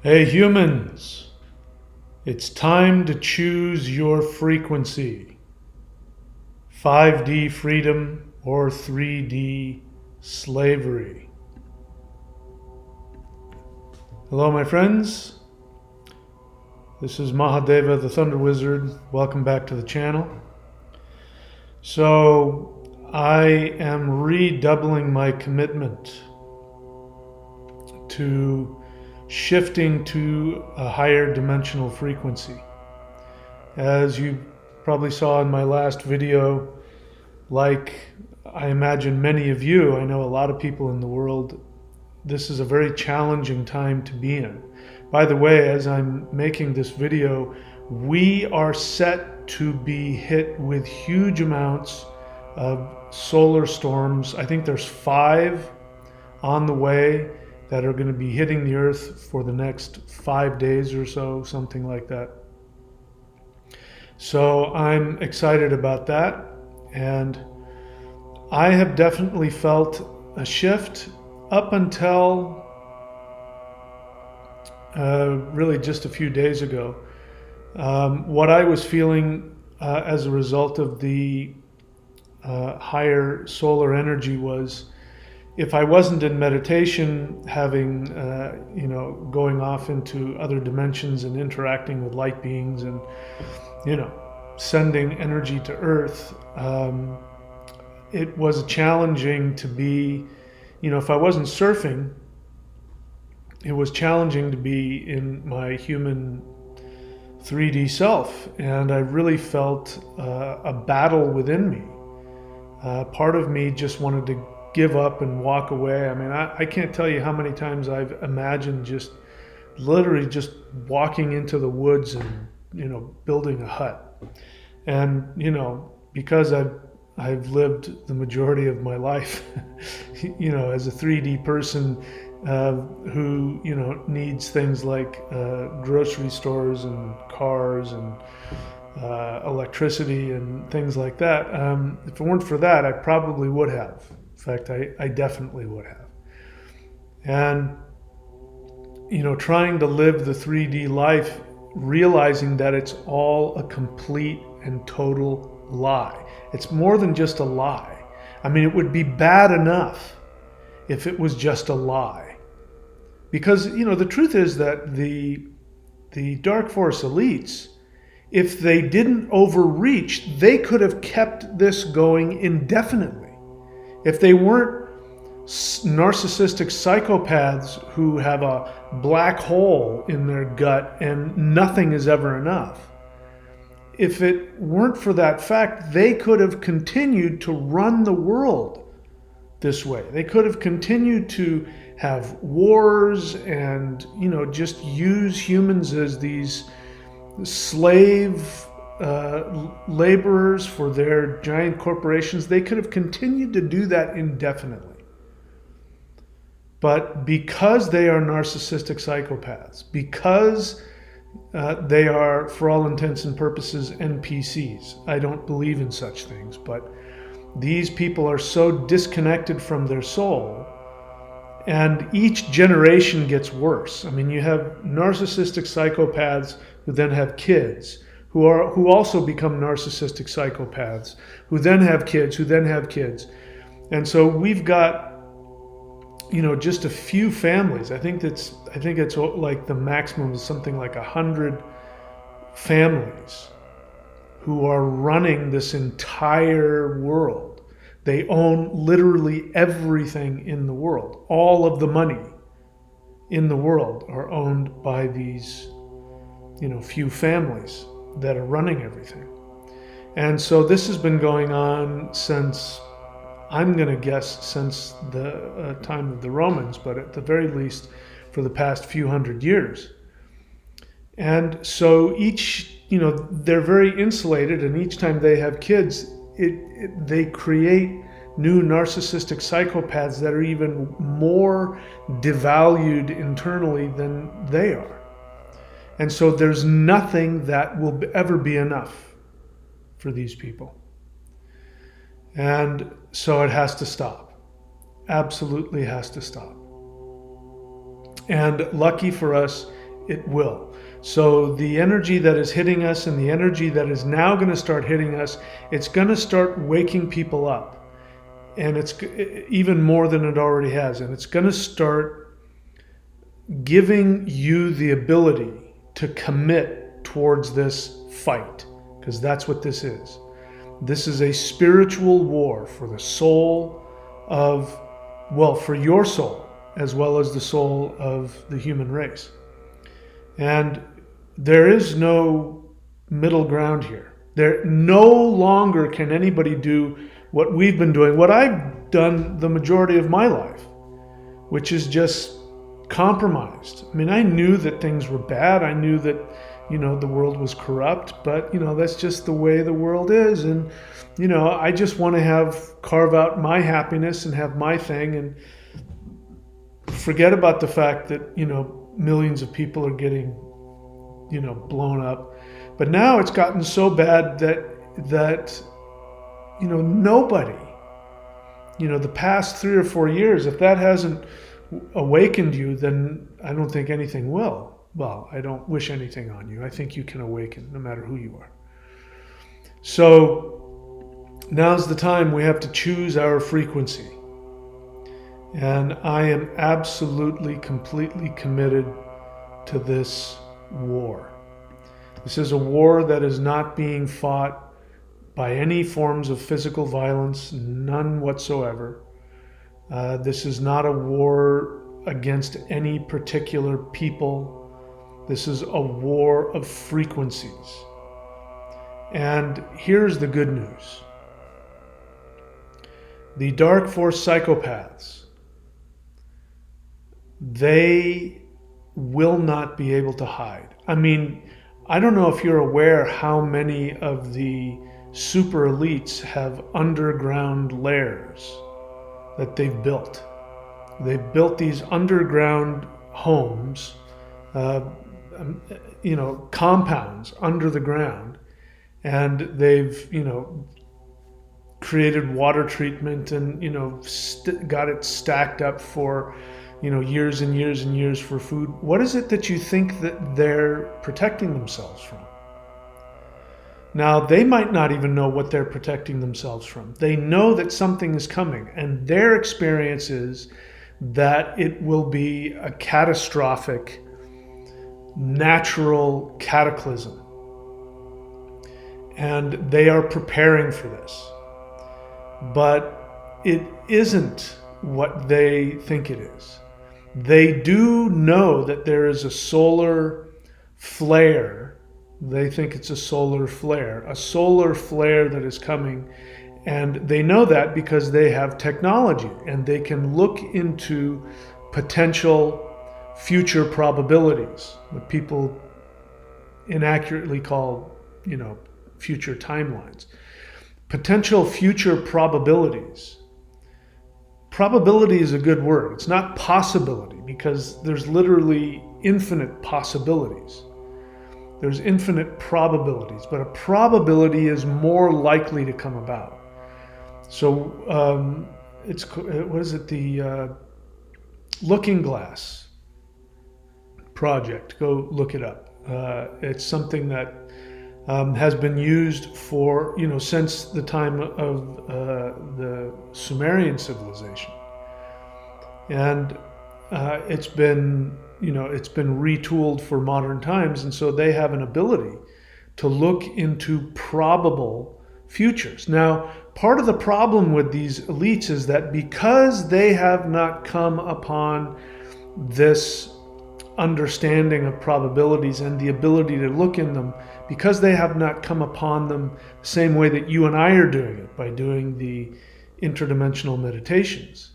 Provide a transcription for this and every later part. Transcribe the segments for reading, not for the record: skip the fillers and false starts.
Hey humans, it's time to choose your frequency. 5D freedom or 3D slavery. Hello my friends, this is Mahadeva the Thunder Wizard. Welcome back to the channel. So I am redoubling my commitment to shifting to a higher dimensional frequency. As you probably saw in my last video, like I imagine many of you, I know a lot of people in the world, this is a very challenging time to be in. By the way, as I'm making this video, we are set to be hit with huge amounts of solar storms. I think there's 5 on the way that are going to be hitting the earth for the next 5 days or so, something like that. So I'm excited about that, and I have definitely felt a shift up until really just a few days ago. What I was feeling as a result of the higher solar energy was, if I wasn't in meditation, having, going off into other dimensions and interacting with light beings and, sending energy to Earth, it was challenging to be, if I wasn't surfing, it was challenging to be in my human 3D self. And I really felt a battle within me. Part of me just wanted to give up and walk away. I mean, I can't tell you how many times I've imagined just literally just walking into the woods and, building a hut. And, because I've lived the majority of my life, as a 3D person who, needs things like grocery stores and cars and electricity and things like that. If it weren't for that, I probably would have. In fact, I definitely would have. And, trying to live the 3D life, realizing that it's all a complete and total lie. It's more than just a lie. I mean, it would be bad enough if it was just a lie. Because, the truth is that the dark force elites, if they didn't overreach, they could have kept this going indefinitely. If they weren't narcissistic psychopaths who have a black hole in their gut and nothing is ever enough, if it weren't for that fact, they could have continued to run the world this way. They could have continued to have wars and, just use humans as these slave laborers for their giant corporations. They could have continued to do that indefinitely. But because they are narcissistic psychopaths, because they are, for all intents and purposes, NPCs. I don't believe in such things, but these people are so disconnected from their soul, and each generation gets worse. I mean, you have narcissistic psychopaths who then have kids, who also become narcissistic psychopaths, who then have kids, who then have kids. And so we've got, just a few families. I think it's like the maximum is something like 100 families who are running this entire world. They own literally everything in the world. All of the money in the world are owned by these, few families that are running everything. And so this has been going on since, I'm going to guess, since the time of the Romans, but at the very least for the past few hundred years. And so each, they're very insulated, and each time they have kids, they create new narcissistic psychopaths that are even more devalued internally than they are. And so there's nothing that will ever be enough for these people. And so it has to stop. Absolutely has to stop. And lucky for us, It will. So the energy that is hitting us and the energy that is now going to start hitting us, it's going to start waking people up. And it's even more than it already has. And it's going to start giving you the ability to commit towards this fight, because that's what this is. This is a spiritual war for the soul of, well, for your soul, as well as the soul of the human race. And there is no middle ground here. There no longer can anybody do what we've been doing, what I've done the majority of my life, which is just compromised. I mean, I knew that things were bad. I knew that, the world was corrupt, but, that's just the way the world is. And, I just want to carve out my happiness and have my thing and forget about the fact that, millions of people are getting, blown up. But now it's gotten so bad that nobody, the past 3 or 4 years, if that hasn't awakened you, then I don't think anything will. Well, I don't wish anything on you. I think you can awaken no matter who you are. So now's the time we have to choose our frequency. And I am absolutely, completely committed to this war. This is a war that is not being fought by any forms of physical violence, none whatsoever. This is not a war against any particular people. This is a war of frequencies. And here's the good news. The dark force psychopaths, they will not be able to hide. I mean, I don't know if you're aware how many of the super elites have underground lairs that they've built. They've built these underground homes, compounds under the ground, and they've, created water treatment and, got it stacked up for, years and years and years for food. What is it that you think that they're protecting themselves from? Now, they might not even know what they're protecting themselves from. They know that something is coming, and their experience is that it will be a catastrophic, natural cataclysm. And they are preparing for this. But it isn't what they think it is. They do know that there is a solar flare. They think it's a solar flare that is coming. And they know that because they have technology and they can look into potential future probabilities, what people inaccurately call, future timelines. Potential future probabilities. Probability is a good word. It's not possibility, because there's literally infinite possibilities. There's infinite probabilities, but a probability is more likely to come about. So it's, what is it, the Looking Glass project. Go look it up. It's something that has been used for, since the time of the Sumerian civilization. And it's been retooled for modern times. And so they have an ability to look into probable futures. Now, part of the problem with these elites is that because they have not come upon this understanding of probabilities and the ability to look in them, because they have not come upon them the same way that you and I are doing it, by doing the interdimensional meditations,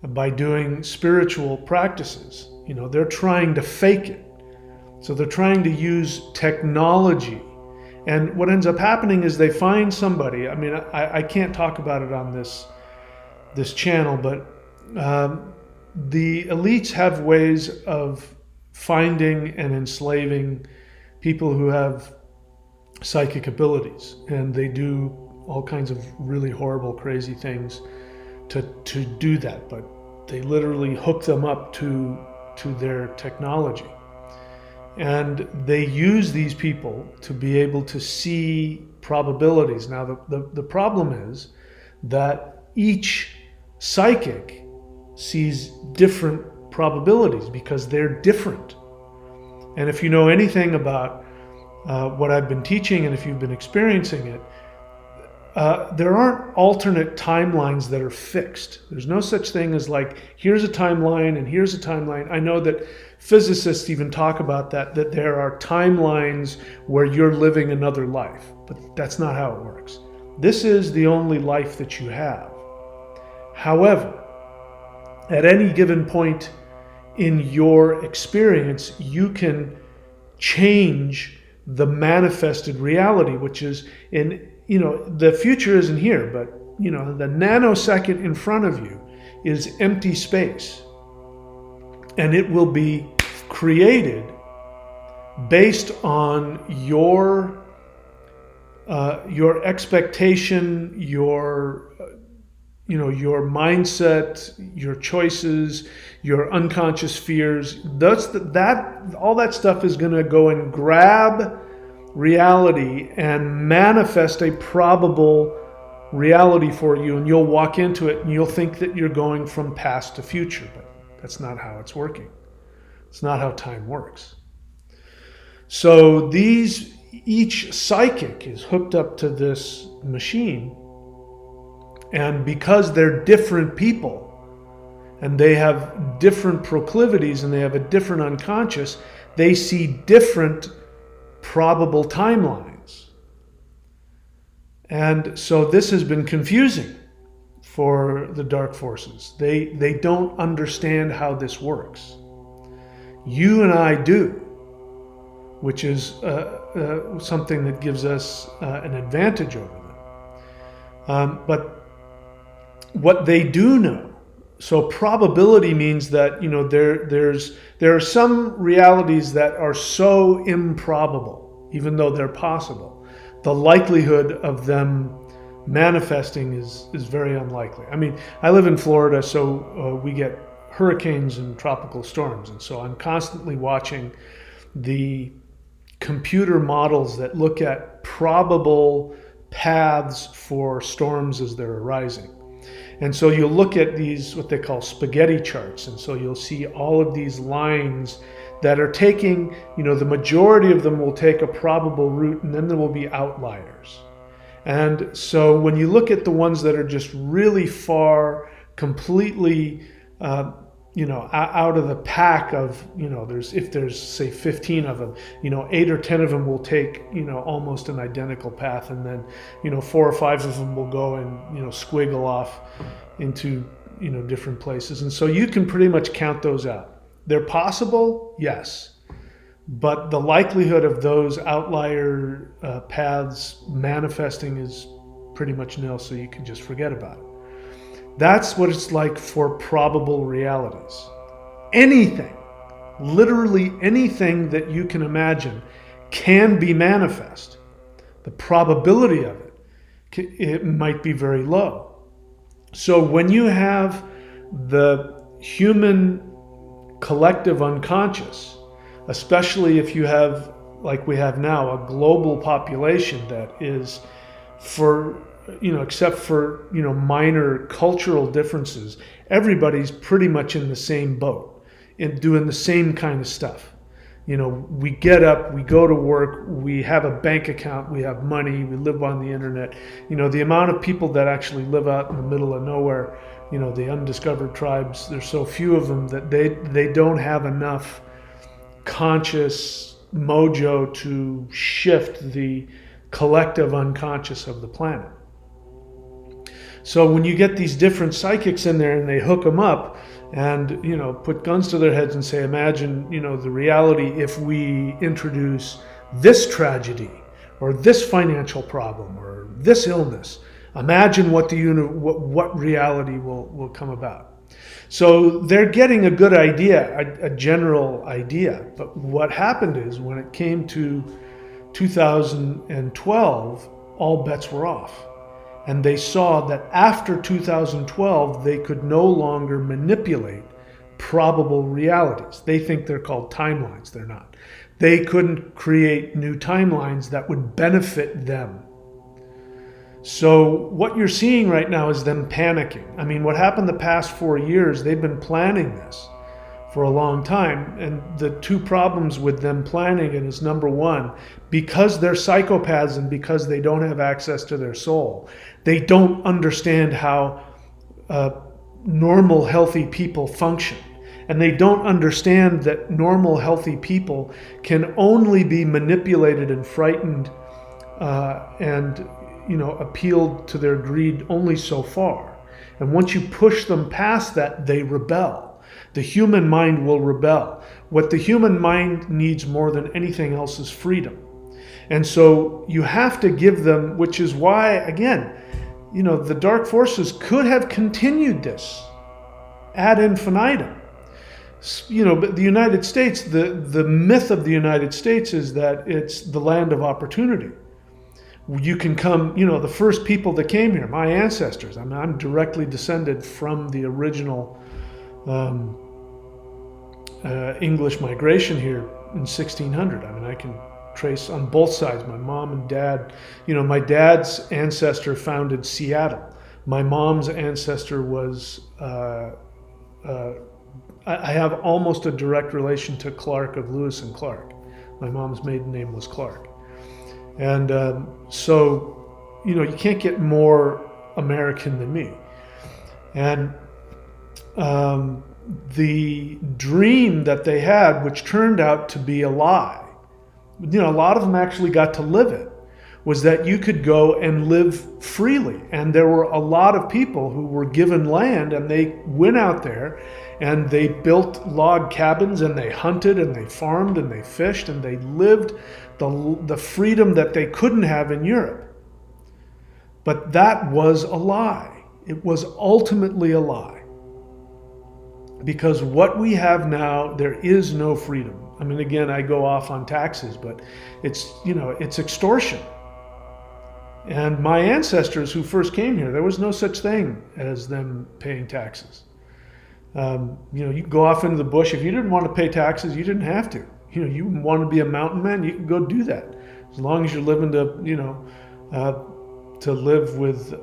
by doing spiritual practices. They're trying to fake it. So they're trying to use technology. And what ends up happening is they find somebody. I mean, I can't talk about it on this channel, but the elites have ways of finding and enslaving people who have psychic abilities, and they do all kinds of really horrible, crazy things to do that. But they literally hook them up to their technology. And they use these people to be able to see probabilities. Now, the problem is that each psychic sees different probabilities because they're different. And if you know anything about what I've been teaching, and if you've been experiencing it, there aren't alternate timelines that are fixed. There's no such thing as like, here's a timeline and here's a timeline. I know that physicists even talk about that there are timelines where you're living another life, but that's not how it works. This is the only life that you have. However, at any given point in your experience, you can change the manifested reality, which is the future isn't here, but the nanosecond in front of you is empty space, and it will be created based on your expectation, your mindset, your choices, your unconscious fears. All that stuff is going to go and grab reality and manifest a probable reality for you, and you'll walk into it and you'll think that you're going from past to future, but that's not how it's working. It's not how time works. So each psychic is hooked up to this machine, and because they're different people and they have different proclivities and they have a different unconscious, they see different probable timelines. And so this has been confusing for the dark forces. They don't understand how this works. You and I do, which is something that gives us an advantage over them. But what they do know, so probability means that there are some realities that are so improbable, even though they're possible. The likelihood of them manifesting is very unlikely. I mean, I live in Florida, so we get hurricanes and tropical storms, and so I'm constantly watching the computer models that look at probable paths for storms as they're arising. And so you'll look at these, what they call spaghetti charts. And so you'll see all of these lines that are taking, the majority of them will take a probable route, and then there will be outliers. And so when you look at the ones that are just really far, completely, out of the pack of, if there's say 15 of them, 8 or 10 of them will take, almost an identical path, and then, 4 or 5 of them will go and, squiggle off into, different places. And so you can pretty much count those out. They're possible, yes, but the likelihood of those outlier paths manifesting is pretty much nil, so you can just forget about it. That's what it's like for probable realities. Anything, literally anything that you can imagine can be manifest. The probability of it might be very low. So when you have the human collective unconscious, especially if you have, like we have now, a global population that is, except for, minor cultural differences, everybody's pretty much in the same boat and doing the same kind of stuff. We get up, we go to work, we have a bank account, we have money, we live on the internet. The amount of people that actually live out in the middle of nowhere, the undiscovered tribes, there's so few of them that they don't have enough conscious mojo to shift the collective unconscious of the planet. So when you get these different psychics in there and they hook them up and, put guns to their heads and say, imagine, the reality if we introduce this tragedy or this financial problem or this illness, imagine what reality will come about. So they're getting a good idea, a general idea. But what happened is when it came to 2012, all bets were off. And they saw that after 2012, they could no longer manipulate probable realities. They think they're called timelines. They're not. They couldn't create new timelines that would benefit them. So what you're seeing right now is them panicking. I mean, what happened the past 4 years, they've been planning this for a long time. And the two problems with them planning it is, number one, because they're psychopaths and because they don't have access to their soul, they don't understand how normal, healthy people function. And they don't understand that normal, healthy people can only be manipulated and frightened and appealed to their greed only so far. And once you push them past that, they rebel. The human mind will rebel. What the human mind needs more than anything else is freedom. And so you have to give them, which is why, again, the dark forces could have continued this ad infinitum. But the United States, the myth of the United States is that it's the land of opportunity. You can come, the first people that came here, my ancestors, I'm directly descended from the original English migration here in 1600. I can trace on both sides, my mom and dad. My dad's ancestor founded Seattle. My mom's ancestor was, I have almost a direct relation to Clark of Lewis and Clark. My mom's maiden name was Clark. And so, you can't get more American than me. And the dream that they had, which turned out to be a lie, a lot of them actually got to live it, was that you could go and live freely. And there were a lot of people who were given land, and they went out there and they built log cabins, and they hunted and they farmed and they fished, and they lived the freedom that they couldn't have in Europe. But that was a lie. It was ultimately a lie. Because what we have now, there is no freedom. Again, I go off on taxes, but it's extortion. And my ancestors who first came here, there was no such thing as them paying taxes. You could go off into the bush. If you didn't want to pay taxes, you didn't have to. You want to be a mountain man, you can go do that. As long as you're living to live with,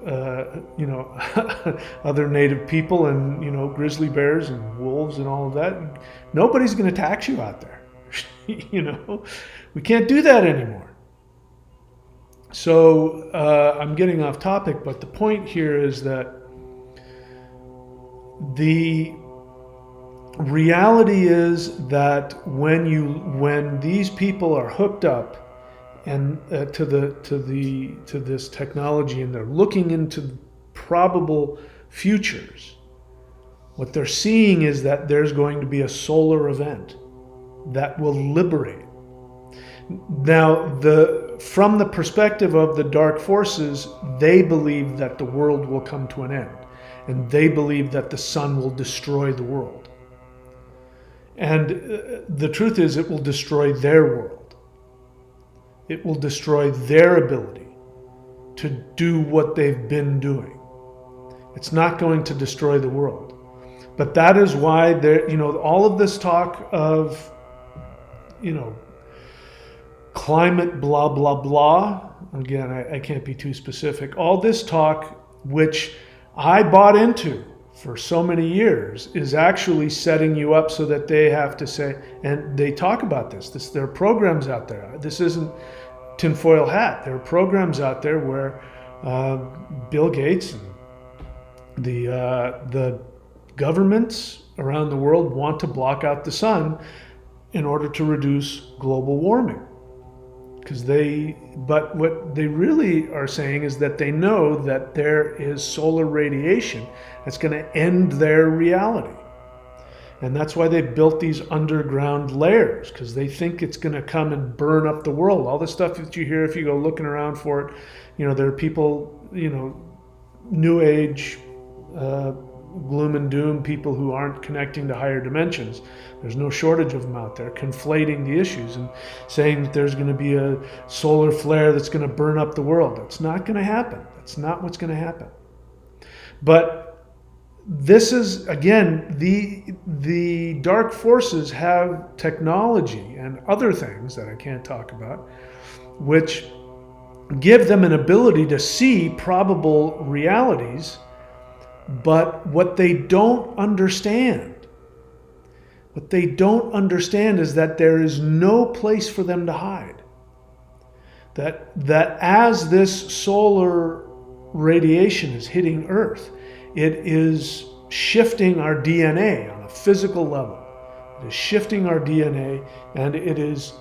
other native people and, grizzly bears and wolves and all of that. Nobody's going to tax you out there. We can't do that anymore. So I'm getting off topic, but the point here is that the reality is that when these people are hooked up and to this technology, and they're looking into probable futures, what they're seeing is that there's going to be a solar event that will liberate. Now, from the perspective of the dark forces, they believe that the world will come to an end, and they believe that the sun will destroy the world. And the truth is, it will destroy their world. It will destroy their ability to do what they've been doing. It's not going to destroy the world. But that is why all of this talk of, climate blah, blah, blah. Again, I can't be too specific. All this talk, which I bought into for so many years, is actually setting you up so that they have to say, and they talk about this. There are programs out there. This isn't tinfoil hat. There are programs out there where Bill Gates and the governments around the world want to block out the sun in order to reduce global warming. But what they really are saying is that they know that there is solar radiation that's going to end their reality. And that's why they built these underground layers, because they think it's going to come and burn up the world. All the stuff that you hear, if you go looking around for it, there are people, New Age, gloom and doom, people who aren't connecting to higher dimensions. There's no shortage of them out there, conflating the issues and saying that there's going to be a solar flare that's going to burn up the world. That's not going to happen. That's not what's going to happen. But this is, again, the dark forces have technology and other things that I can't talk about, which give them an ability to see probable realities. But what they don't understand is that there is no place for them to hide. That as this solar radiation is hitting Earth, it is shifting our DNA on a physical level. It is shifting our DNA, and it is,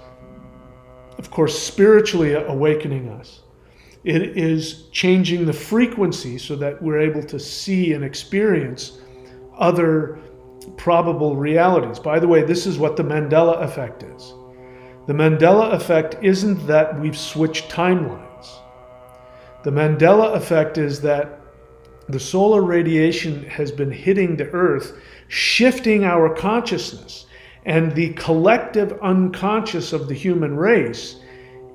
of course, spiritually awakening us. It is changing the frequency so that we're able to see and experience other probable realities. By the way, this is what the Mandela effect is. The Mandela effect isn't that we've switched timelines. The Mandela effect is that the solar radiation has been hitting the Earth, shifting our consciousness, and the collective unconscious of the human race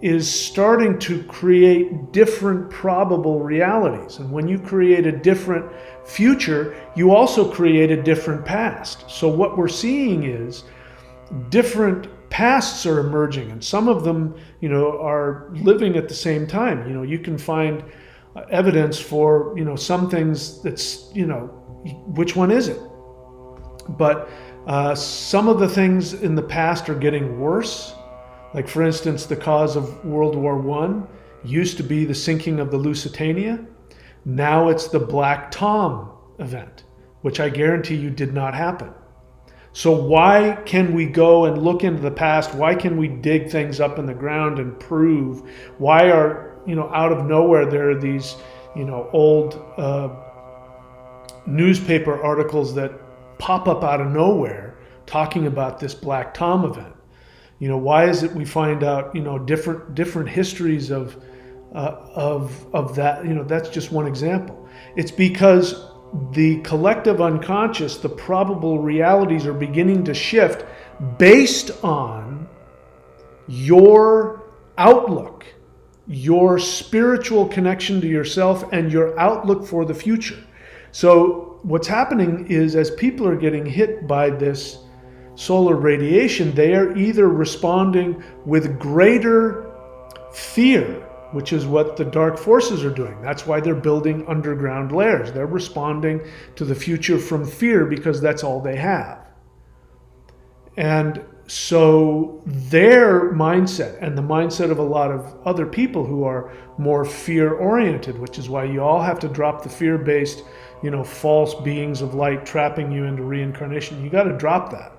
is starting to create different probable realities. And when you create a different future, you also create a different past. So what we're seeing is different pasts are emerging, and some of them, are living at the same time. You can find evidence for, some things that's, which one is it? But some of the things in the past are getting worse. Like, for instance, the cause of World War I used to be the sinking of the Lusitania. Now it's the Black Tom event, which I guarantee you did not happen. So why can we go and look into the past? Why can we dig things up in the ground and prove? Why are, out of nowhere there are these, old newspaper articles that pop up out of nowhere talking about this Black Tom event? Why is it we find out, different histories of that? That's just one example. It's because the collective unconscious, the probable realities are beginning to shift based on your outlook, your spiritual connection to yourself, and your outlook for the future. So what's happening is, as people are getting hit by this solar radiation, they are either responding with greater fear, which is what the dark forces are doing. That's why they're building underground lairs. They're responding to the future from fear because that's all they have. And so their mindset, and the mindset of a lot of other people who are more fear-oriented, which is why you all have to drop the fear-based, false beings of light trapping you into reincarnation. You got to drop that,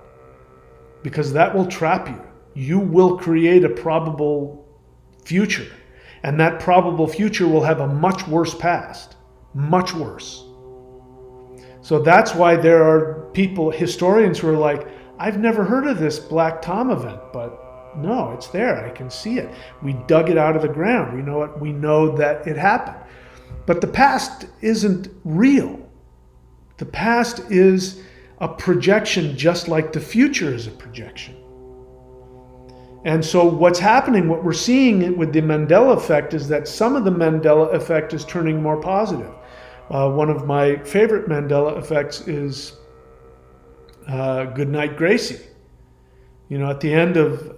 because that will trap you. You will create a probable future. And that probable future will have a much worse past. Much worse. So that's why there are people, historians, who are like, I've never heard of this Black Tom event, but no, it's there. I can see it. We dug it out of the ground. We know it. We know that it happened. But the past isn't real. The past is a projection, just like the future is a projection. And so what's happening, what we're seeing with the Mandela effect, is that some of the Mandela effect is turning more positive. One of my favorite Mandela effects is Goodnight Gracie. At the end of,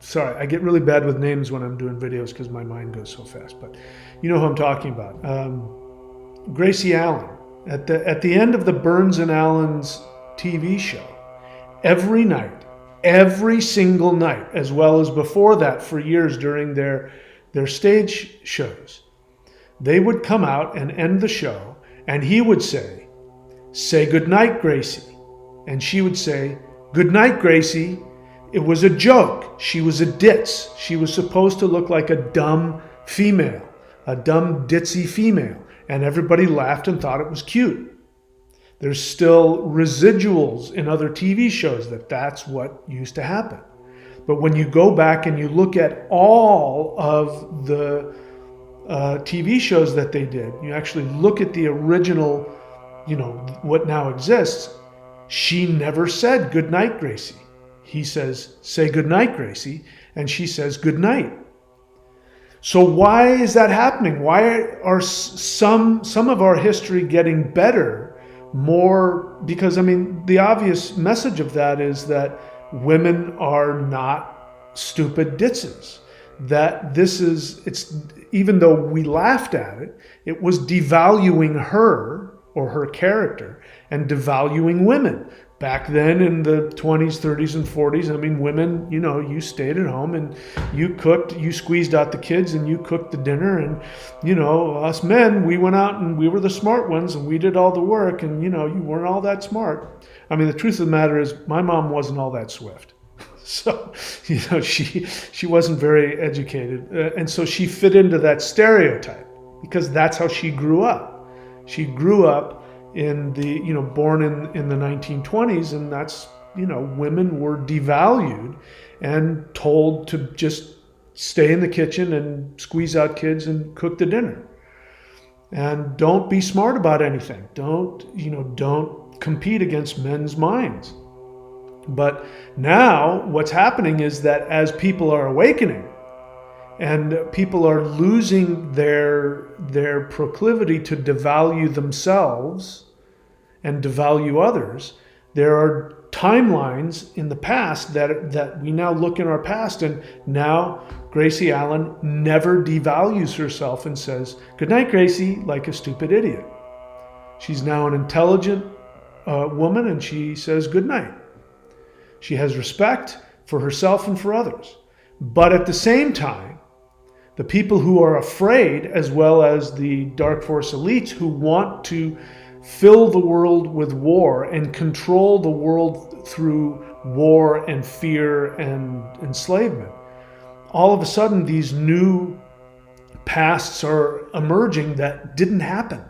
sorry, I get really bad with names when I'm doing videos because my mind goes so fast, but you know who I'm talking about. Gracie Allen. At the end of the Burns and Allen's TV show, every night, every single night, as well as before that for years during their stage shows, they would come out and end the show, and he would say good night, Gracie. And she would say, good night, Gracie. It was a joke. She was a ditz. She was supposed to look like a dumb female, a dumb ditzy female. And everybody laughed and thought it was cute. There's still residuals in other TV shows that's what used to happen. But when you go back and you look at all of the TV shows that they did, you actually look at the original, what now exists, she never said good night, Gracie. He says, say good night, Gracie, and she says good night. So why is that happening? Why are some of our history getting better? More because the obvious message of that is that women are not stupid ditzes. That it's even though we laughed at it, it was devaluing her or her character and devaluing women. Back then in the 20s, 30s, and 40s, women, you stayed at home and you cooked, you squeezed out the kids and you cooked the dinner. And, us men, we went out and we were the smart ones and we did all the work. And, you weren't all that smart. The truth of the matter is my mom wasn't all that swift. So, she wasn't very educated. And so she fit into that stereotype because that's how she grew up. She grew up in the, born in the 1920s, and that's, women were devalued and told to just stay in the kitchen and squeeze out kids and cook the dinner. And don't be smart about anything. Don't compete against men's minds. But now what's happening is that as people are awakening and people are losing their proclivity to devalue themselves and devalue others, there are timelines in the past that we now look in our past, and now Gracie Allen never devalues herself and says, "Good night, Gracie," like a stupid idiot. She's now an intelligent woman, and she says good night. She has respect for herself and for others. But at the same time, the people who are afraid, as well as the dark force elites who want to fill the world with war and control the world through war and fear and enslavement, all of a sudden these new pasts are emerging that didn't happen.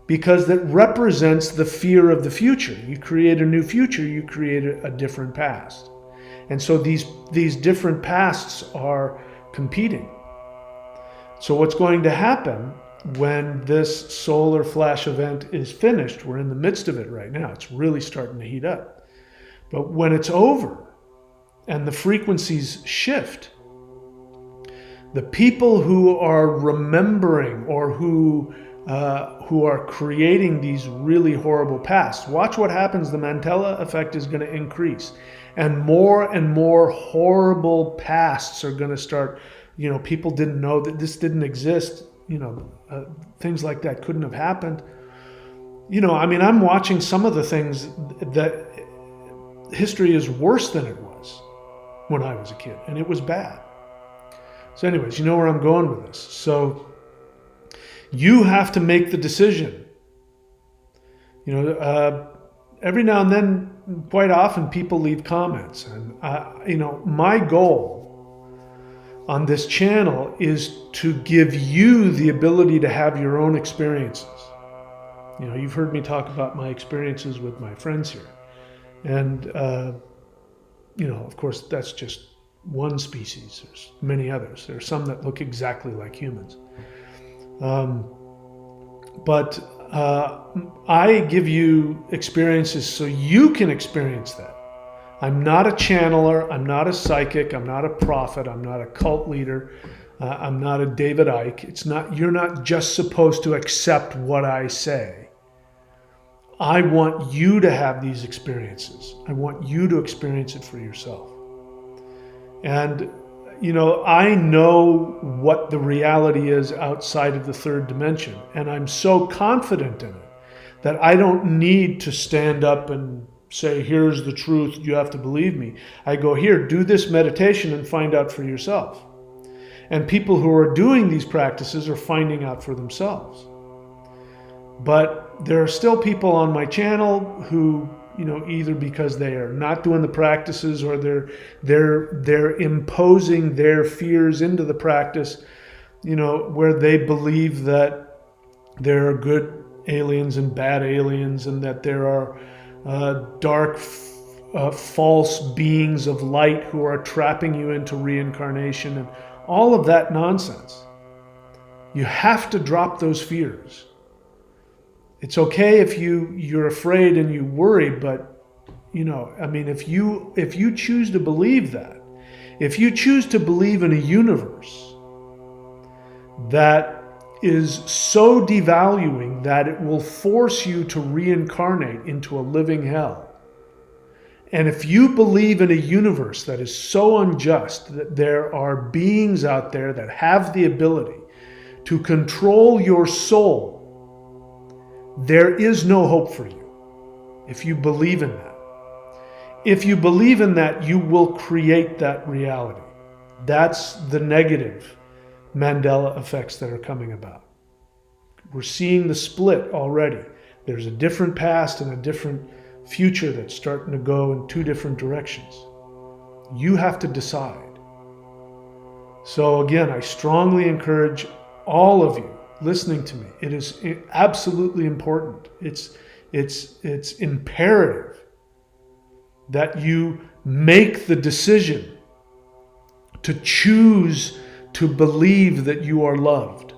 Because that represents the fear of the future. You create a new future, you create a different past. And so these different pasts are competing. So what's going to happen when this solar flash event is finished, we're in the midst of it right now, it's really starting to heat up. But when it's over and the frequencies shift, the people who are remembering or who are creating these really horrible pasts, watch what happens. The Mandela effect is going to increase. And more horrible pasts are going to start. People didn't know that this didn't exist. Things like that couldn't have happened. I'm watching some of the things that history is worse than it was when I was a kid, and it was bad. So anyways, you know where I'm going with this. So you have to make the decision. Every now and then, quite often, people leave comments. And, my goal on this channel is to give you the ability to have your own experiences. You've heard me talk about my experiences with my friends here. And, of course, that's just one species. There's many others. There are some that look exactly like humans. But I give you experiences so you can experience that. I'm not a channeler. I'm not a psychic. I'm not a prophet. I'm not a cult leader. I'm not a David Icke. You're not just supposed to accept what I say. I want you to have these experiences. I want you to experience it for yourself. And I know what the reality is outside of the third dimension, and I'm so confident in it that I don't need to stand up and say, here's the truth, you have to believe me. I go, here, do this meditation and find out for yourself. And people who are doing these practices are finding out for themselves. But there are still people on my channel who, either because they are not doing the practices or they're imposing their fears into the practice, where they believe that there are good aliens and bad aliens and that there are dark, false beings of light who are trapping you into reincarnation and all of that nonsense. You have to drop those fears. It's okay if you're afraid and you worry, but if you choose to believe that, If you choose to believe in a universe that is so devaluing that it will force you to reincarnate into a living hell, and if you believe in a universe that is so unjust that there are beings out there that have the ability to control your soul, there is no hope for you if you believe in that. If you believe in that, you will create that reality. That's the negative Mandela effects that are coming about. We're seeing the split already. There's a different past and a different future that's starting to go in two different directions. You have to decide. So again, I strongly encourage all of you listening to me. It is absolutely important. It's imperative that you make the decision to choose to believe that you are loved.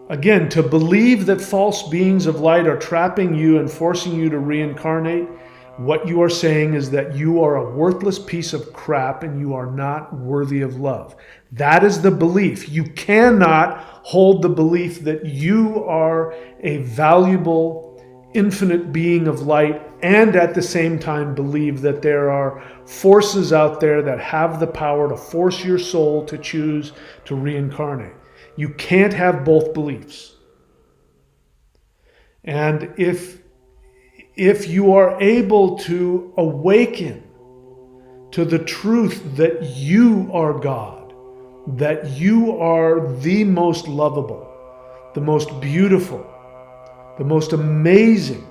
Again, to believe that false beings of light are trapping you and forcing you to reincarnate, what you are saying is that you are a worthless piece of crap and you are not worthy of love. That is the belief. You cannot hold the belief that you are a valuable, infinite being of light and at the same time believe that there are forces out there that have the power to force your soul to choose to reincarnate. You can't have both beliefs. And if you are able to awaken to the truth that you are God, that you are the most lovable, the most beautiful, the most amazing,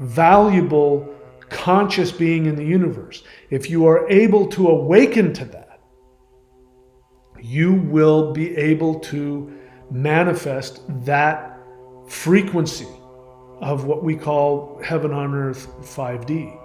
valuable, conscious being in the universe, if you are able to awaken to that, you will be able to manifest that frequency of what we call heaven on earth 5D.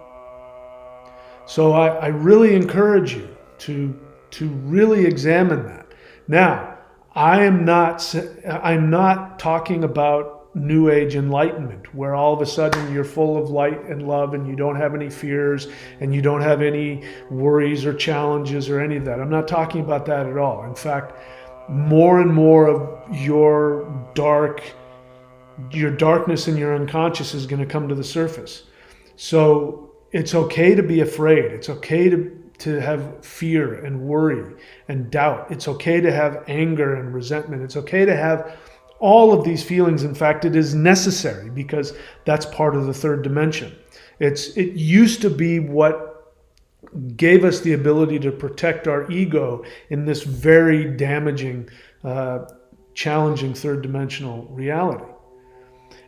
So I really encourage you to really examine that. Now, I'm not talking about New Age enlightenment, where all of a sudden you're full of light and love and you don't have any fears and you don't have any worries or challenges or any of that. I'm not talking about that at all. In fact, more and more of your darkness and your unconscious is going to come to the surface. So it's okay to be afraid. It's okay to have fear and worry and doubt. It's okay to have anger and resentment. It's okay to have all of these feelings. In fact, it is necessary because that's part of the third dimension. It used to be what gave us the ability to protect our ego in this very damaging, challenging third dimensional reality.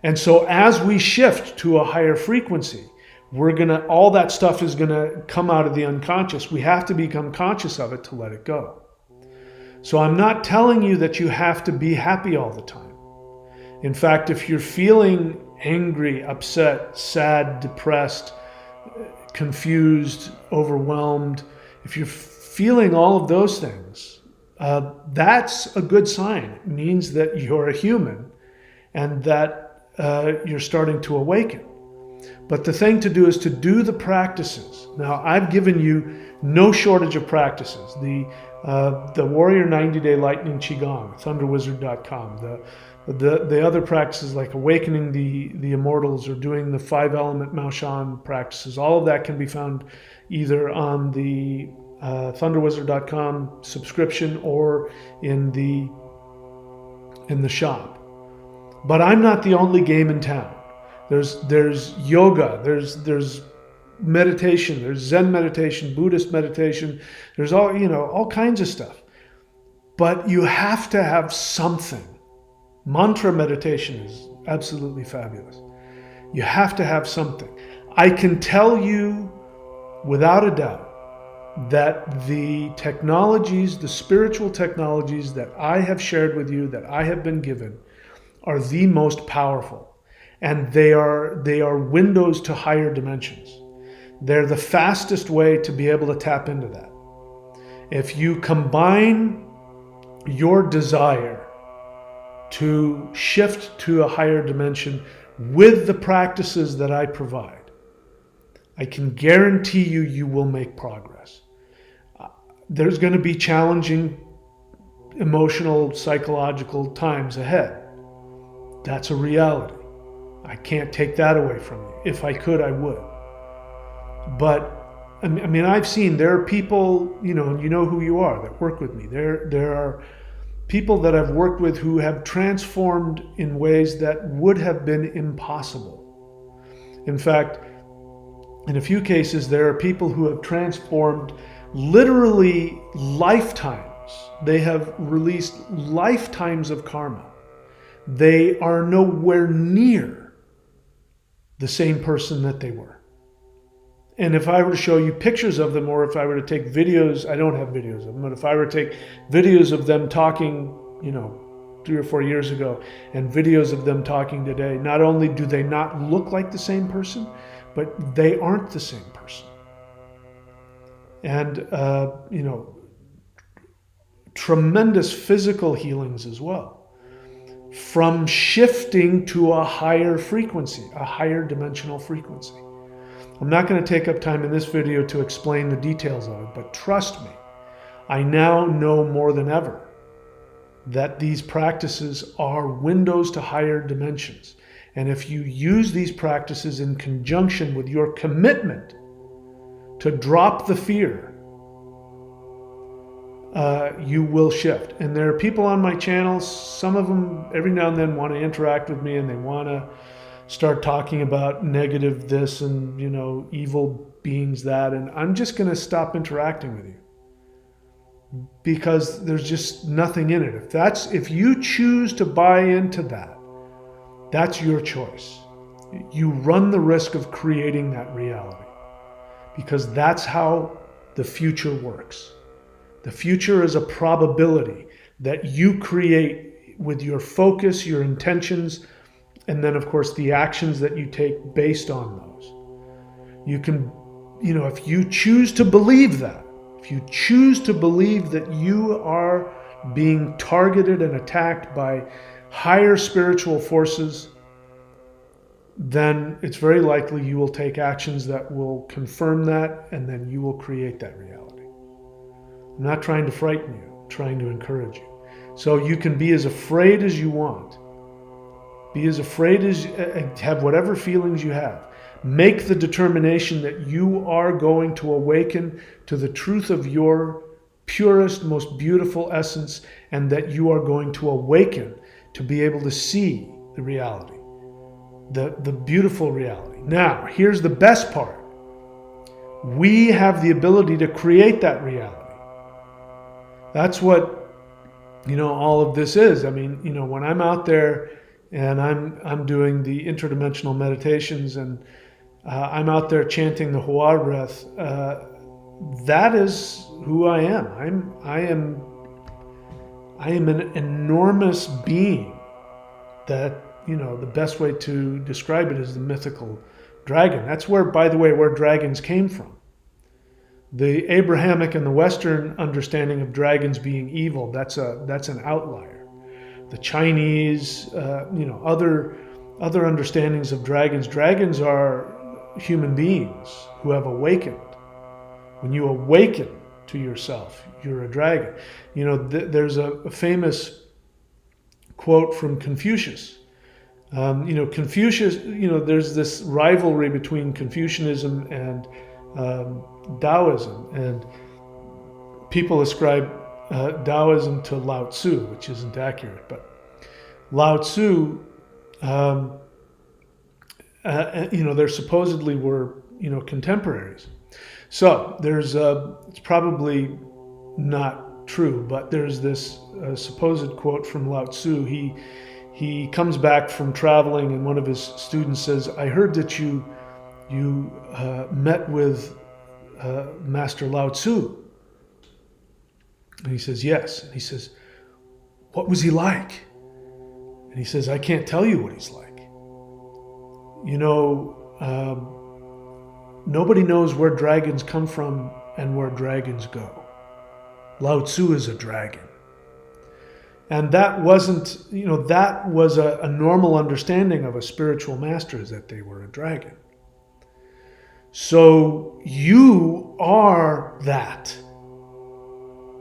And so as we shift to a higher frequency, all that stuff is gonna come out of the unconscious. We have to become conscious of it to let it go. So I'm not telling you that you have to be happy all the time. In fact, if you're feeling angry, upset, sad, depressed, confused, overwhelmed, if you're feeling all of those things, that's a good sign. It means that you're a human and that you're starting to awaken. But the thing to do is to do the practices. Now, I've given you no shortage of practices. The Warrior 90-Day Lightning Qigong, thunderwizard.com. The other practices like awakening the immortals or doing the 5-element Maoshan practices, all of that can be found either on the thunderwizard.com subscription or in the shop. But I'm not the only game in town. There's yoga, there's meditation, there's Zen meditation, Buddhist meditation, there's all kinds of stuff. But you have to have something. Mantra meditation is absolutely fabulous. You have to have something. I can tell you without a doubt that the technologies, the spiritual technologies that I have shared with you, that I have been given, are the most powerful. And they are windows to higher dimensions. They're the fastest way to be able to tap into that. If you combine your desire to shift to a higher dimension with the practices that I provide, I can guarantee you will make progress. there's going to be challenging emotional, psychological times ahead. That's a reality. I can't take that away from you. If I could, I would. But I mean, I've seen there are people, and you know who you are, that work with me. There are people that I've worked with who have transformed in ways that would have been impossible. In fact, in a few cases, there are people who have transformed literally lifetimes. They have released lifetimes of karma. They are nowhere near the same person that they were. And if I were to show you pictures of them, or if I were to take videos, I don't have videos of them, but if I were to take videos of them talking, 3 or 4 years ago, and videos of them talking today, not only do they not look like the same person, but they aren't the same person. And, tremendous physical healings as well, from shifting to a higher frequency, a higher dimensional frequency. I'm not going to take up time in this video to explain the details of it, but trust me, I now know more than ever that these practices are windows to higher dimensions. And if you use these practices in conjunction with your commitment to drop the fear, you will shift. And there are people on my channel, some of them every now and then want to interact with me, and they want to start talking about negative this and, evil beings that, and I'm just going to stop interacting with you because there's just nothing in it. If you choose to buy into that, that's your choice. You run the risk of creating that reality, because that's how the future works. The future is a probability that you create with your focus, your intentions, and then, of course, the actions that you take based on those. You can, if you choose to believe that, if you choose to believe that you are being targeted and attacked by higher spiritual forces, then it's very likely you will take actions that will confirm that, and then you will create that reality. I'm not trying to frighten you, I'm trying to encourage you. So you can be as afraid as you want. Be as afraid as, have whatever feelings you have. Make the determination that you are going to awaken to the truth of your purest, most beautiful essence, and that you are going to awaken to be able to see the reality, the beautiful reality. Now, here's the best part. We have the ability to create that reality. That's what, all of this is. I mean, when I'm out there and I'm doing the interdimensional meditations, and I'm out there chanting the Hua breath, that is who I am. I am an enormous being that, the best way to describe it is the mythical dragon. That's where, by the way, where dragons came from. The Abrahamic and the Western understanding of dragons being evil, that's an outlier. The Chinese, other understandings of dragons. Dragons are human beings who have awakened. When you awaken to yourself, you're a dragon. There's a famous quote from Confucius. Confucius, there's this rivalry between Confucianism and Taoism, and people ascribe Taoism to Lao Tzu, which isn't accurate, but Lao Tzu, there supposedly were, contemporaries. So there's, it's probably not true, but there's this supposed quote from Lao Tzu. He comes back from traveling, and one of his students says, "I heard that you met with Master Lao Tzu." And he says, "Yes." And he says, "What was he like?" And he says, "I can't tell you what he's like. Nobody knows where dragons come from and where dragons go. Lao Tzu is a dragon." And that wasn't, that was a normal understanding of a spiritual master, is that they were a dragon. So you are that.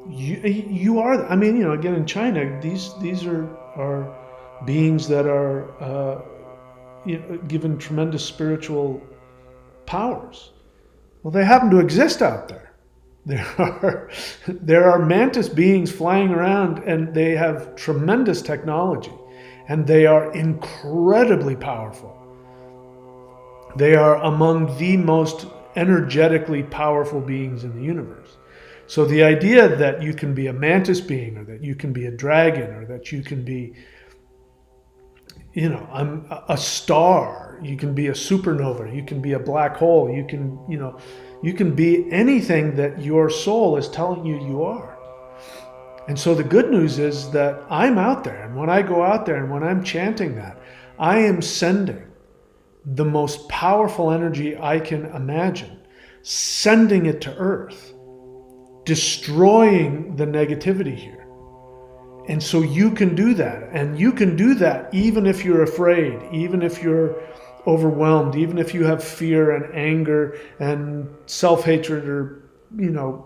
You are. I mean, again, in China, these are beings that are given tremendous spiritual powers. Well, they happen to exist out there. There are there are mantis beings flying around, and they have tremendous technology, and they are incredibly powerful. They are among the most energetically powerful beings in the universe. So the idea that you can be a mantis being, or that you can be a dragon, or that you can be, I'm a star, you can be a supernova, you can be a black hole, you can be anything that your soul is telling you you are. And so the good news is that I'm out there, and when I go out there and when I'm chanting that, I am sending the most powerful energy I can imagine, sending it to Earth, destroying the negativity here. And so you can do that. And you can do that even if you're afraid, even if you're overwhelmed, even if you have fear and anger and self-hatred or,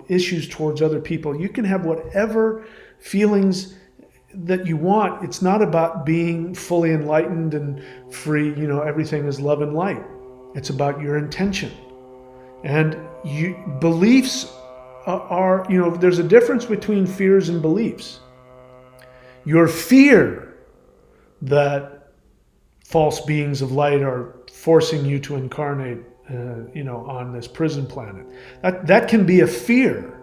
issues towards other people. You can have whatever feelings that you want. It's not about being fully enlightened and free, everything is love and light. It's about your intention. And beliefs are, there's a difference between fears and beliefs. Your fear that false beings of light are forcing you to incarnate, on this prison planet. That can be a fear,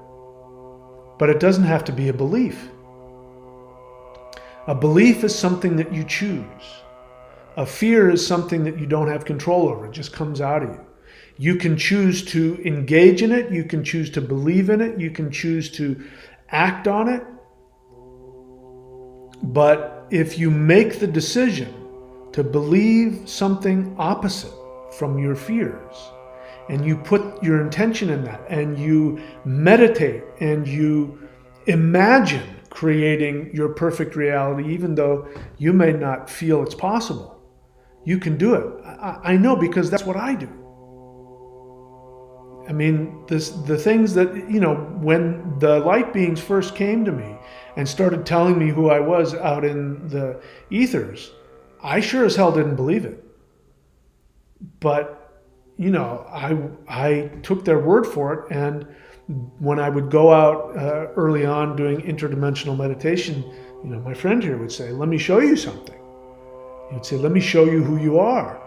but it doesn't have to be a belief. A belief is something that you choose. A fear is something that you don't have control over. It just comes out of you. You can choose to engage in it. You can choose to believe in it. You can choose to act on it. But if you make the decision to believe something opposite from your fears, and you put your intention in that, and you meditate, and you imagine creating your perfect reality, even though you may not feel it's possible, you can do it. I know, because that's what I do. I mean, the things that, when the light beings first came to me and started telling me who I was out in the ethers, I sure as hell didn't believe it. But, I took their word for it. And when I would go out early on doing interdimensional meditation, my friend here would say, "Let me show you something." He would say, "Let me show you who you are."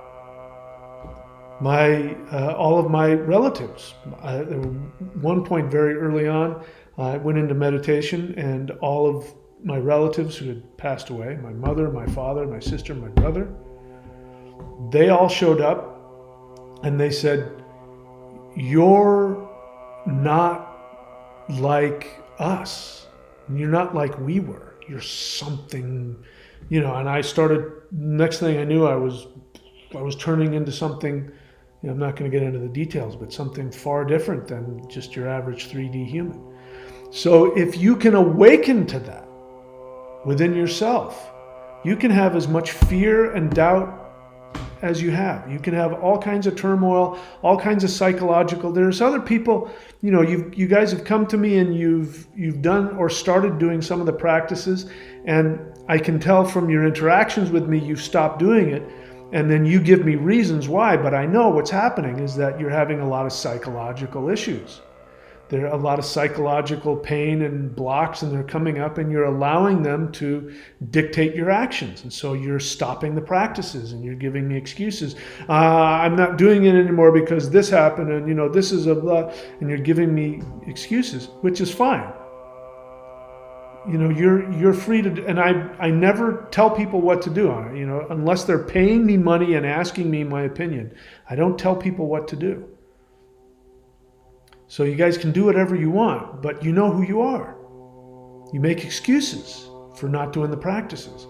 All of my relatives, at one point very early on, I went into meditation, and all of my relatives who had passed away, my mother, my father, my sister, my brother, they all showed up, and they said, "You're not like us. You're not like we were. You're something," and I started, next thing I knew, I was turning into something, I'm not going to get into the details, but something far different than just your average 3D human. So if you can awaken to that within yourself, you can have as much fear and doubt as you have. You can have all kinds of turmoil, all kinds of psychological. There's other people, you guys have come to me and you've done or started doing some of the practices, and I can tell from your interactions with me you've stopped doing it, and then you give me reasons why, but I know what's happening is that you're having a lot of psychological issues. There are a lot of psychological pain and blocks, and they're coming up, and you're allowing them to dictate your actions. And so you're stopping the practices, and you're giving me excuses. I'm not doing it anymore because this happened, and this is a blah, and you're giving me excuses, which is fine. You're free to, and I never tell people what to do on it, unless they're paying me money and asking me my opinion. I don't tell people what to do. So you guys can do whatever you want, but you know who you are. You make excuses for not doing the practices.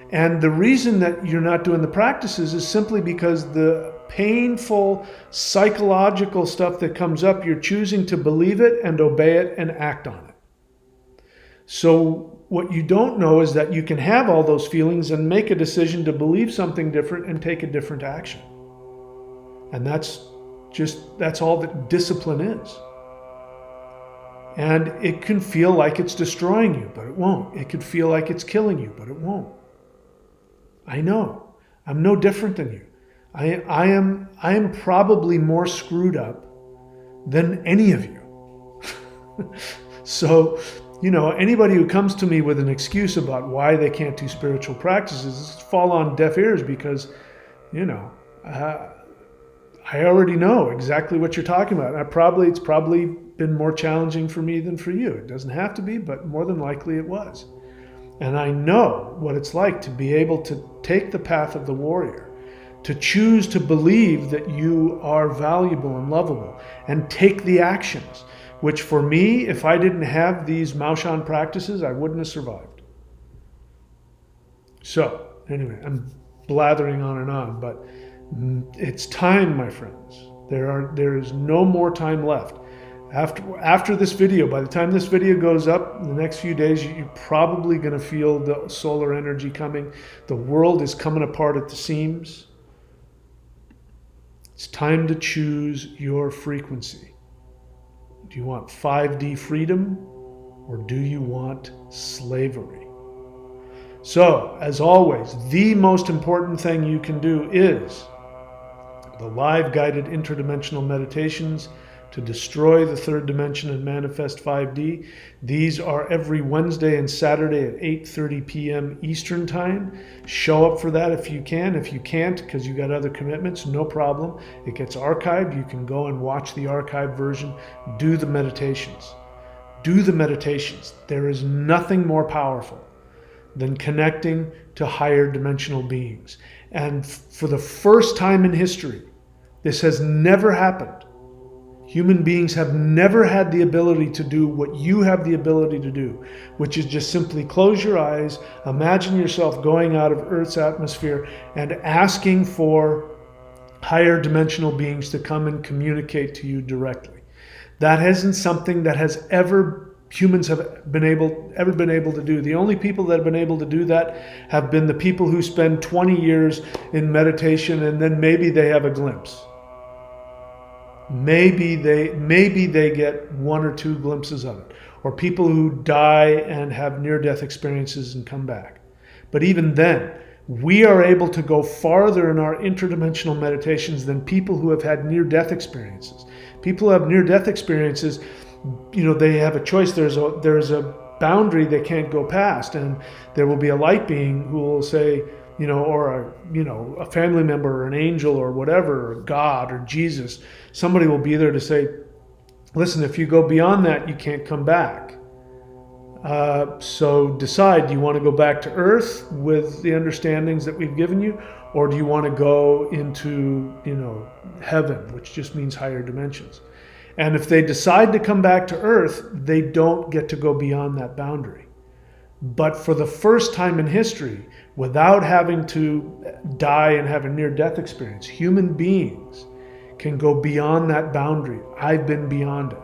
And the reason that you're not doing the practices is simply because the painful psychological stuff that comes up, you're choosing to believe it and obey it and act on it. So what you don't know is that you can have all those feelings and make a decision to believe something different and take a different action. And that's all that discipline is. And it can feel like it's destroying you, but it won't. It could feel like it's killing you, but it won't. I know. I'm no different than you. I am probably more screwed up than any of you. So, anybody who comes to me with an excuse about why they can't do spiritual practices fall on deaf ears because, I already know exactly what you're talking about. It's probably been more challenging for me than for you. It doesn't have to be, but more than likely it was. And I know what it's like to be able to take the path of the warrior, to choose to believe that you are valuable and lovable, and take the actions, which for me, if I didn't have these Maoshan practices, I wouldn't have survived. So, anyway, I'm blathering on, but it's time, my friends. There is no more time left. After this video, by the time this video goes up, in the next few days, you're probably going to feel the solar energy coming. The world is coming apart at the seams. It's time to choose your frequency. Do you want 5D freedom, or do you want slavery? So, as always, the most important thing you can do is the live guided interdimensional meditations to destroy the third dimension and manifest 5D. These are every Wednesday and Saturday at 8:30 p.m. Eastern Time. Show up for that if you can. If you can't, because you got other commitments, no problem. It gets archived. You can go and watch the archived version. Do the meditations. Do the meditations. There is nothing more powerful than connecting to higher dimensional beings. And for the first time in history, this has never happened. Human beings have never had the ability to do what you have the ability to do, which is just simply close your eyes, imagine yourself going out of Earth's atmosphere and asking for higher dimensional beings to come and communicate to you directly. That isn't something that humans have been able to do. The only people that have been able to do that have been the people who spend 20 years in meditation and then maybe they have a glimpse. Maybe they get one or two glimpses of it. Or people who die and have near-death experiences and come back. But even then, we are able to go farther in our interdimensional meditations than people who have had near-death experiences. People who have near-death experiences, they have a choice. There's a boundary they can't go past, and there will be a light being who will say, or a family member or an angel or whatever, or God or Jesus, somebody will be there to say, listen, if you go beyond that, you can't come back. So decide, do you want to go back to Earth with the understandings that we've given you, or do you want to go into, heaven, which just means higher dimensions? And if they decide to come back to Earth, they don't get to go beyond that boundary. But for the first time in history, without having to die and have a near-death experience, human beings can go beyond that boundary. I've been beyond it.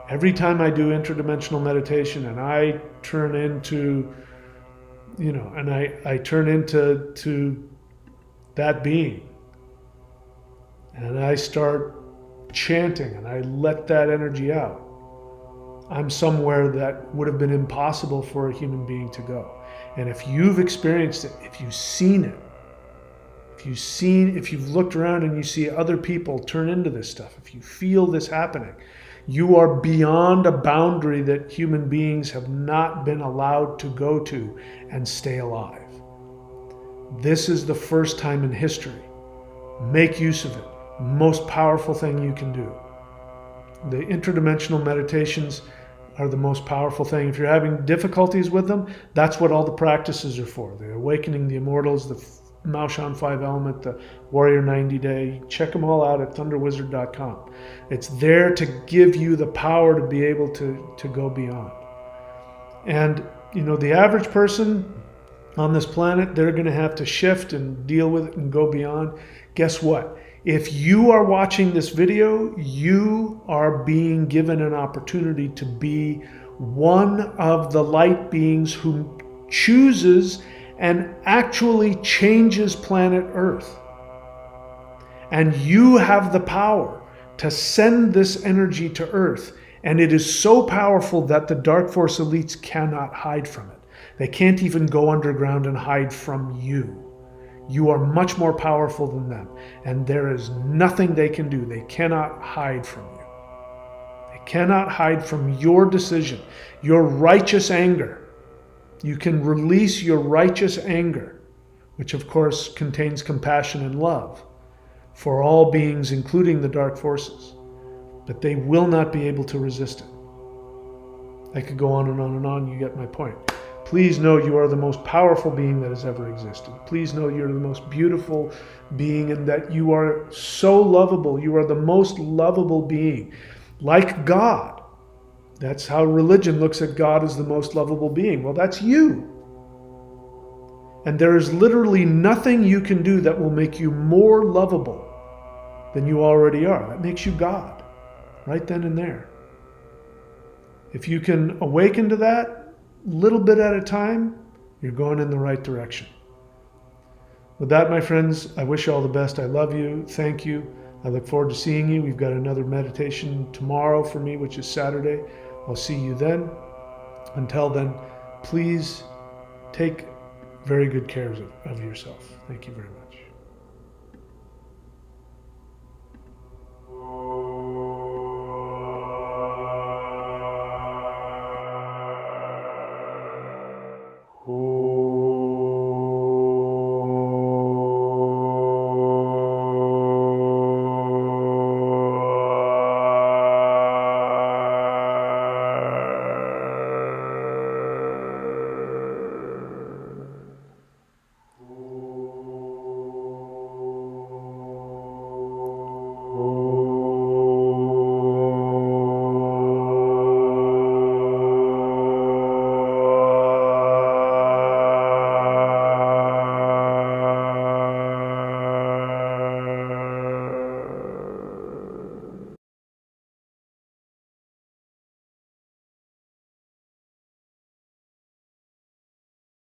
Every time I do interdimensional meditation and I turn into, I turn into that being, and I start chanting and I let that energy out, I'm somewhere that would have been impossible for a human being to go. And if you've experienced it, if you've seen it, if you've looked around and you see other people turn into this stuff, if you feel this happening, you are beyond a boundary that human beings have not been allowed to go to and stay alive. This is the first time in history. Make use of it. Most powerful thing you can do. The interdimensional meditations are the most powerful thing. If you're having difficulties with them, that's what all the practices are for. The Awakening the Immortals, the Maoshan 5 Element, the Warrior 90 Day. Check them all out at thunderwizard.com. It's there to give you the power to be able to go beyond. And, the average person on this planet, they're going to have to shift and deal with it and go beyond. Guess what? If you are watching this video, you are being given an opportunity to be one of the light beings who chooses and actually changes planet Earth. And you have the power to send this energy to Earth And it is so powerful that the dark force elites cannot hide from it. They can't even go underground and hide from you. You are much more powerful than them. And there is nothing they can do. They cannot hide from you. They cannot hide from your decision, your righteous anger. You can release your righteous anger, which of course contains compassion and love for all beings, including the dark forces. But they will not be able to resist it. I could go on and on and on. You get my point. Please know you are the most powerful being that has ever existed. Please know you're the most beautiful being and that you are so lovable. You are the most lovable being. Like God. That's how religion looks at God as the most lovable being. Well, that's you. And there is literally nothing you can do that will make you more lovable than you already are. That makes you God, right then and there. If you can awaken to that, little bit at a time, you're going in the right direction. With that, my friends, I wish you all the best. I love you. Thank you. I look forward to seeing you. We've got another meditation tomorrow for me, which is Saturday. I'll see you then. Until then, please take very good care of yourself. Thank you very much.